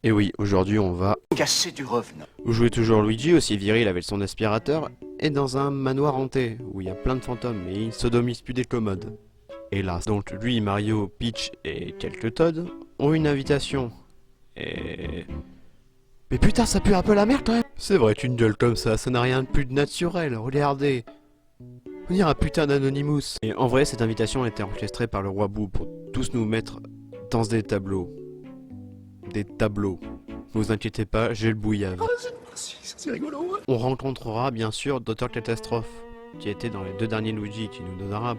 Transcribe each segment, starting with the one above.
Et oui, aujourd'hui on va Casser du revenant. jouer toujours Luigi, aussi viril avec son aspirateur, et dans un manoir hanté, où il y a plein de fantômes, et il sodomise plus des commodes. Hélas. Donc lui, Mario, Peach et quelques Todd ont une invitation. Et... Mais putain, ça pue un peu la merde quand même. C'est vrai qu'une gueule comme ça n'a rien de plus de naturel, regardez. On dirait un putain d'Anonymous. Et en vrai, cette invitation a été orchestrée par le roi Boo pour tous nous mettre dans des tableaux. Des tableaux. Ne vous inquiétez pas, j'ai le bouillave. C'est rigolo. On rencontrera bien sûr Dr Catastrophe, qui était dans les deux derniers Luigi, qui nous donnera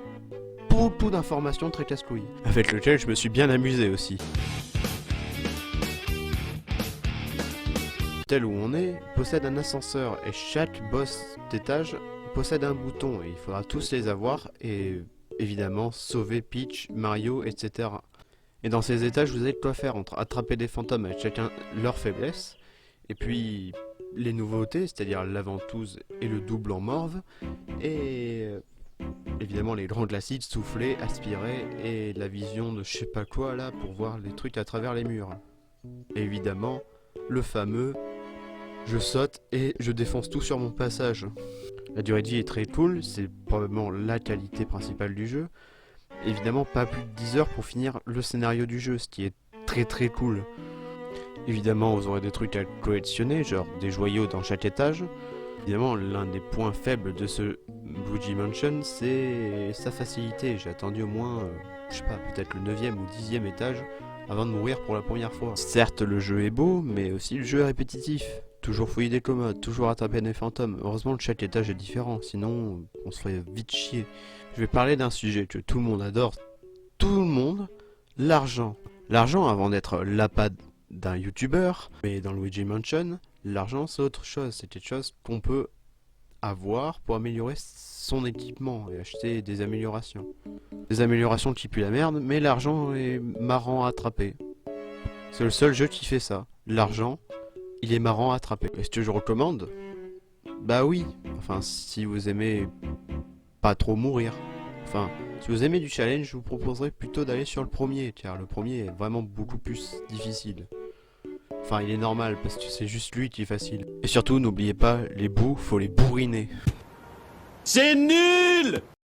beaucoup d'informations très casse-couilles, avec lequel je me suis bien amusé aussi. Tel où on est, possède un ascenseur et chaque boss d'étage possède un bouton et il faudra tous les avoir et évidemment sauver Peach, Mario, etc. Et dans ces étages vous avez de quoi faire entre attraper des fantômes avec chacun leur faiblesse et puis les nouveautés, c'est-à-dire la ventouse et le double en morve et évidemment les grands classiques, souffler, aspirer et la vision de je sais pas quoi là pour voir les trucs à travers les murs. Et évidemment le fameux je saute et je défonce tout sur mon passage. La durée de vie est très cool, c'est probablement la qualité principale du jeu. Évidemment pas plus de 10 heures pour finir le scénario du jeu, ce qui est très cool. Évidemment vous aurez des trucs à collectionner, genre des joyaux dans chaque étage. Évidemment l'un des points faibles de ce Luigi Mansion c'est sa facilité. J'ai attendu au moins, je sais pas, peut-être le 9e ou 10e étage avant de mourir pour la première fois. Certes le jeu est beau, mais aussi le jeu est répétitif. Toujours fouiller des commodes, toujours attraper des fantômes. Heureusement que chaque étage est différent, sinon on se ferait vite chier. Je vais parler d'un sujet que tout le monde adore. Tout le monde, l'argent. L'argent avant d'être l'appât d'un youtubeur, mais dans Luigi Mansion, l'argent c'est autre chose. C'est quelque chose qu'on peut avoir pour améliorer son équipement et acheter des améliorations. Des améliorations qui puent la merde, mais l'argent est marrant à attraper. C'est le seul jeu qui fait ça. L'argent, il est marrant à attraper. Est-ce que je recommande? Bah oui. Enfin, si vous aimez pas trop mourir. Enfin, si vous aimez du challenge, je vous proposerais plutôt d'aller sur le premier, car le premier est vraiment beaucoup plus difficile. Enfin, il est normal, parce que c'est juste lui qui est facile. Et surtout, n'oubliez pas, les bouts, faut les bourriner. C'est nul.